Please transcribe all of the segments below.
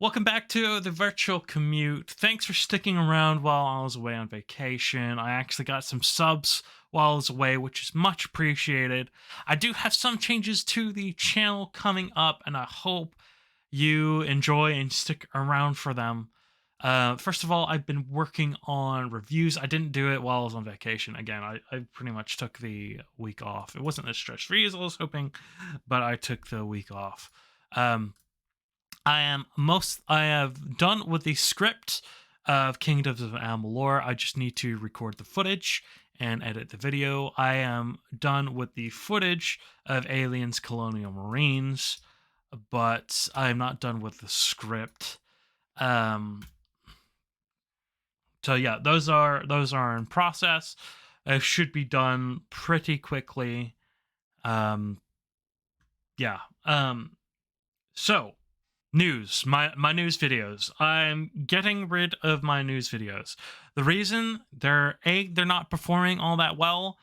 Welcome back to the virtual commute. Thanks for sticking around while I was away on vacation. I actually got some subs while I was away, which is much appreciated. I do have some changes to the channel coming up, and I hope you enjoy and stick around for them. First of all, I've been working on reviews. I didn't do it while I was on vacation. Again, I pretty much took the week off. It wasn't as stress free as I was hoping, but I took the week off. Um, I have done with the script of Kingdoms of Amalur. I just need to record the footage and edit the video. I am done with the footage of Aliens Colonial Marines, but I am not done with the script. Um so yeah, those are in process. It should be done pretty quickly. Um yeah. So news, my news videos. I'm getting rid of my news videos. The reason they're not performing all that well.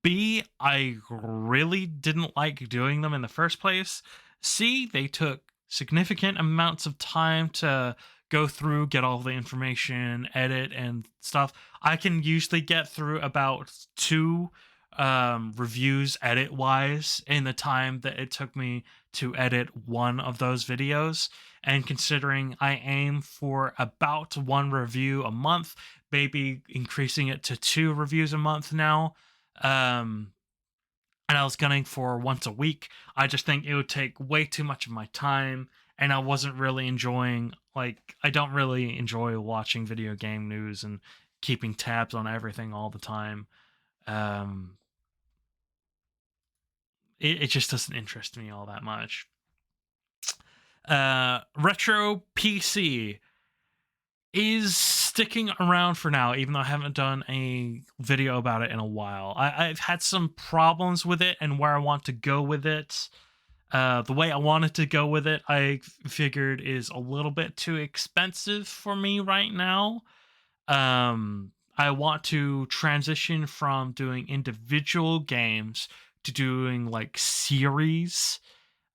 B, I really didn't like doing them in the first place. C, they took significant amounts of time to go through, get all the information, edit and stuff. I can usually get through about two reviews edit wise in the time that it took me to edit one of those videos. And considering I aim for about one review a month, maybe increasing it to two reviews a month now, um, and I was gunning for once a week, I just think it would take way too much of my time, and I wasn't really enjoying, like, I don't really enjoy watching video game news and keeping tabs on everything all the time. Um, it just doesn't interest me all that much. Retro PC is sticking around for now, even though I haven't done a video about it in a while. I've had some problems with it and where I want to go with it. The way I wanted to go with it, I figured is a little bit too expensive for me right now. I want to transition from doing individual games to doing like series,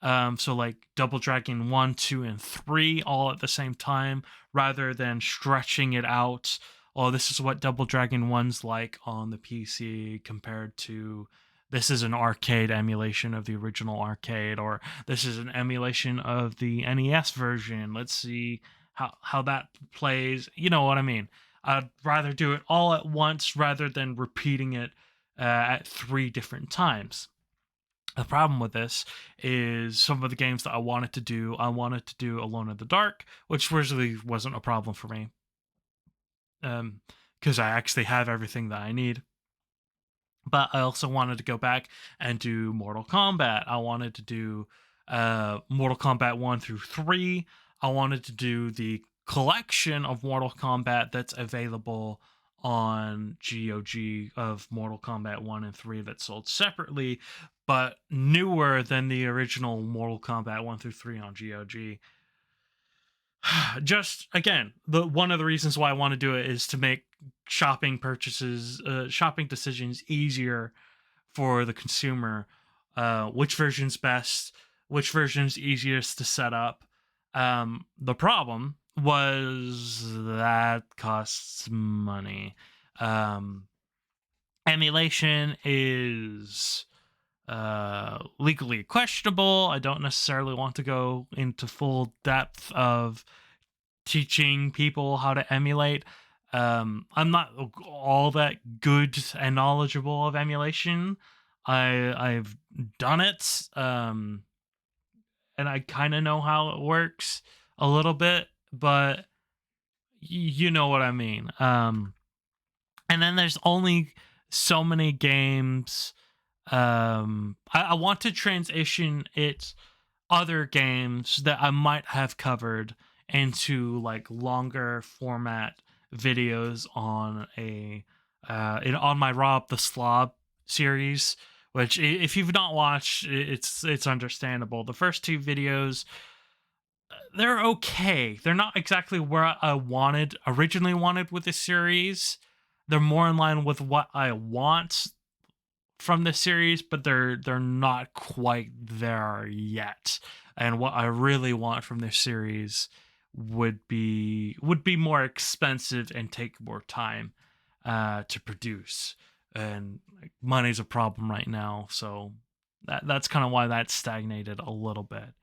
so like Double Dragon 1, 2, and 3 all at the same time, rather than stretching it out. Oh, this is what Double Dragon 1's like on the PC compared to this is an arcade emulation of the original arcade, or this is an emulation of the NES version. Let's see how that plays. You know what I mean? I'd rather do it all at once rather than repeating it at three different times. The problem with this is some of the games that I wanted to do Alone in the Dark, which originally wasn't a problem for me, because I actually have everything that I need. But I also wanted to go back and do Mortal Kombat. I wanted to do Mortal Kombat 1 through 3. I wanted to do the collection of Mortal Kombat that's available on GOG of Mortal Kombat 1 and 3 that's sold separately, but newer than the original Mortal Kombat 1 through 3 on GOG. Just again, the one of the reasons why I want to do it is to make shopping decisions easier for the consumer. Which version's best, which version's easiest to set up. The problem was that costs money. Um, Emulation is legally questionable. I don't necessarily want to go into full depth of teaching people how to emulate. I'm not all that good and knowledgeable of emulation. I've done it, and I kind of know how it works a little bit, but you know what I mean. And then there's only so many games. I want to transition it other games that I might have covered into like longer format videos on on my Rob the Slob series, which if you've not watched, it's understandable. The first two videos, they're okay. They're not exactly where I originally wanted with the series. They're more in line with what I want from the series, but they're not quite there yet. And what I really want from this series, would be more expensive and take more time to produce, and like, money's a problem right now, so that's kind of why that's stagnated a little bit.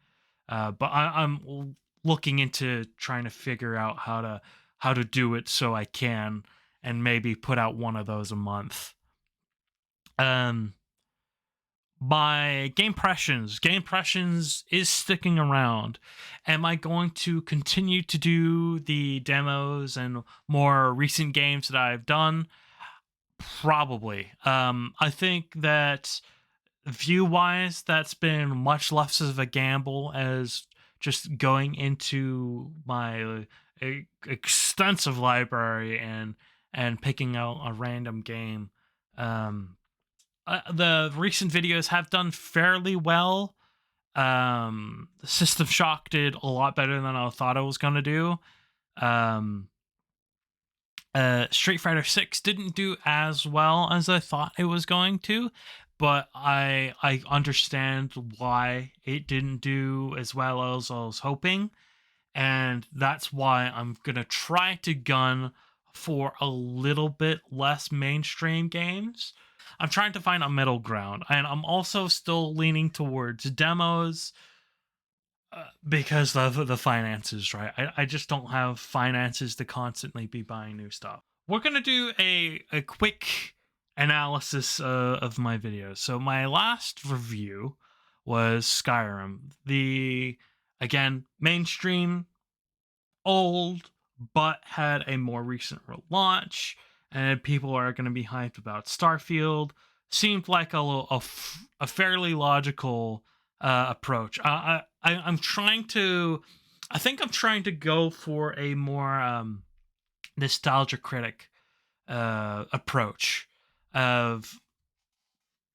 But I'm looking into trying to figure out how to do it so I can, and maybe put out one of those a month. Um, my game impressions is sticking around. Am I going to continue to do the demos and more recent games that I've done? Probably. I think that view wise, that's been much less of a gamble as just going into my extensive library and picking out a random game. Um, the recent videos have done fairly well. System Shock did a lot better than I thought it was gonna do. Um, Street Fighter 6 didn't do as well as I thought it was going to, but I understand why it didn't do as well as I was hoping, and that's why I'm gonna try to gun for a little bit less mainstream games. I'm trying to find a middle ground, and I'm also still leaning towards demos because of the finances, right? I just don't have finances to constantly be buying new stuff. We're gonna do a quick analysis of my videos. So my last review was Skyrim, the again mainstream, old, but had a more recent relaunch, and people are going to be hyped about Starfield. Seemed like a fairly logical approach. I'm trying to, I think I'm trying to go for a more nostalgia critic approach of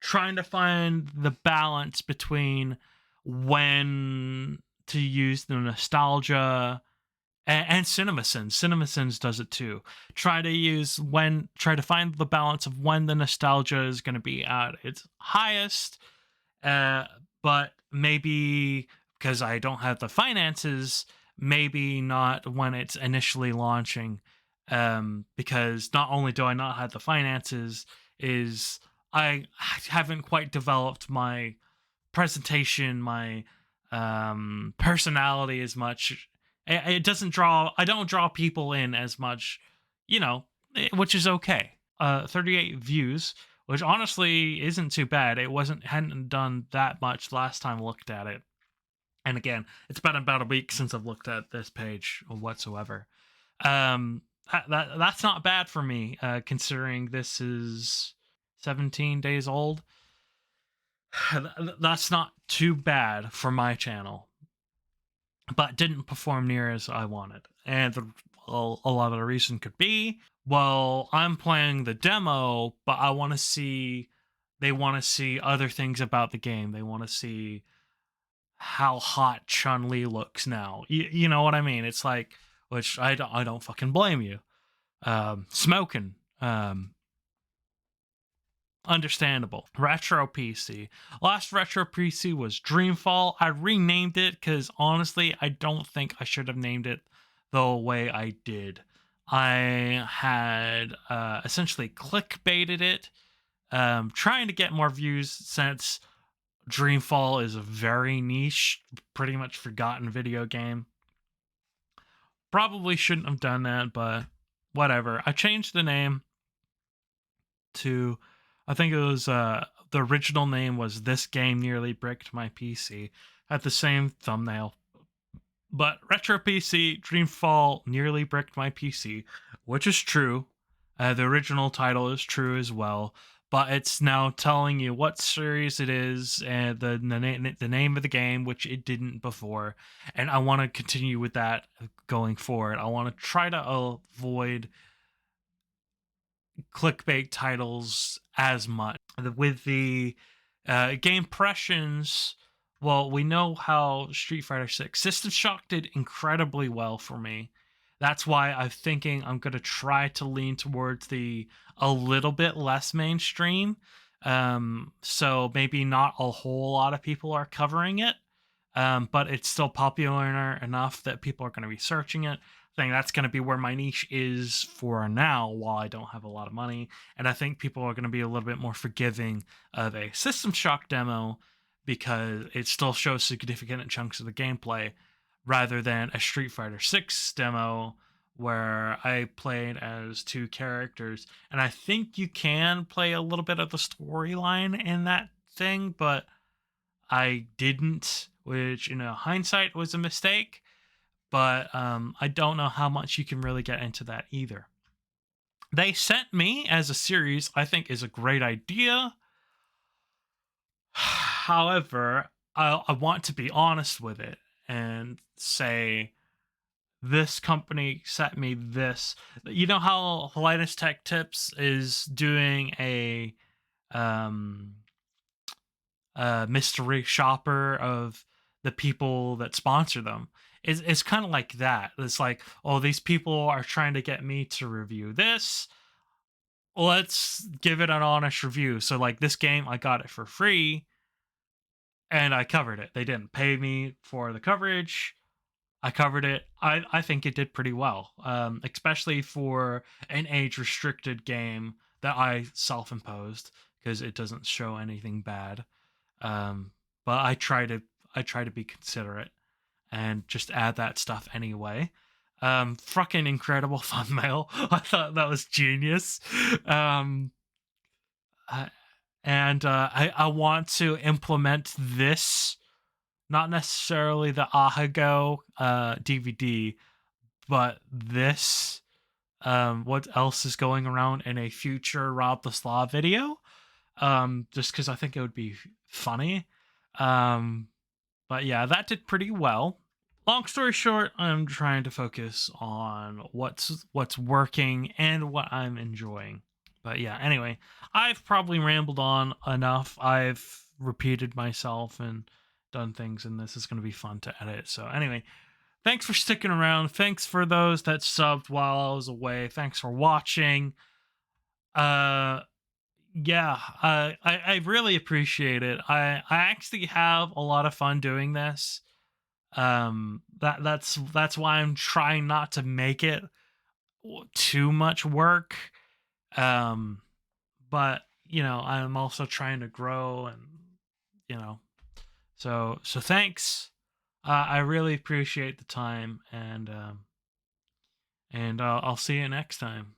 trying to find the balance between when to use the nostalgia and CinemaSins. CinemaSins does it too. Try to find the balance of when the nostalgia is going to be at its highest, uh, but maybe because I don't have the finances, maybe not when it's initially launching. Because not only do I not have the finances, is I haven't quite developed my presentation, my personality as much. It doesn't draw. I don't draw people in as much, which is okay. 38 views, which honestly isn't too bad. It hadn't done that much last time I looked at it. And again, it's been about a week since I've looked at this page whatsoever. That's not bad for me, considering this is 17 days old. That's not too bad for my channel, but didn't perform near as I wanted. And a lot of the reason could be, well, I'm playing the demo, but they want to see other things about the game. They want to see how hot Chun-Li looks now. You know what I mean? It's like, which I don't fucking blame you. Smoking. Understandable. Retro PC. Last Retro PC was Dreamfall. I renamed it because honestly, I don't think I should have named it the way I did. I had essentially clickbaited it, trying to get more views since Dreamfall is a very niche, pretty much forgotten video game. Probably shouldn't have done that, but whatever. I changed the name to, I think it was the original name was This Game Nearly Bricked My PC. Had the same thumbnail. But Retro PC Dreamfall nearly bricked my PC, which is true. The original title is true as well, but it's now telling you what series it is and the name of the game, which it didn't before. And I want to continue with that going forward. I want to try to avoid clickbait titles as much. With the game impressions, well, we know how Street Fighter 6 System Shock did incredibly well for me. That's why I'm thinking I'm going to try to lean towards the a little bit less mainstream. So maybe not a whole lot of people are covering it. but it's still popular enough that people are going to be searching it. I think that's going to be where my niche is for now while I don't have a lot of money. And I think people are going to be a little bit more forgiving of a System Shock demo because it still shows significant chunks of the gameplay rather than a Street Fighter 6 demo where I played as two characters. And I think you can play a little bit of the storyline in that thing, but I didn't, which hindsight was a mistake. But I don't know how much you can really get into that either. They sent me as a series, I think is a great idea. However, I want to be honest with it and say this company sent me this. You know how Linus Tech Tips is doing um, a mystery shopper of the people that sponsor them? It's kind of like that. It's like, oh, these people are trying to get me to review this. Let's give it an honest review. So, like this game, I got it for free and I covered it. They didn't pay me for the coverage. I covered it. I think it did pretty well, especially for an age restricted game that I self imposed because it doesn't show anything bad. Um, but I try to be considerate and just add that stuff anyway. Fucking incredible thumbnail. I thought that was genius. Um, uh, and I want to implement this, not necessarily the Ahago DVD, but this. What else is going around in a future Rob the Slaw video? Just because I think it would be funny. Um, but yeah, that did pretty well. Long story short, I'm trying to focus on what's working and what I'm enjoying. But yeah, anyway, I've probably rambled on enough. I've repeated myself and done things, and this is going to be fun to edit. So anyway, thanks for sticking around. Thanks for those that subbed while I was away. Thanks for watching. Uh yeah, I really appreciate it. I actually have a lot of fun doing this. That's why I'm trying not to make it too much work. Um, but I'm also trying to grow, and you know, so thanks. I really appreciate the time, and I'll see you next time.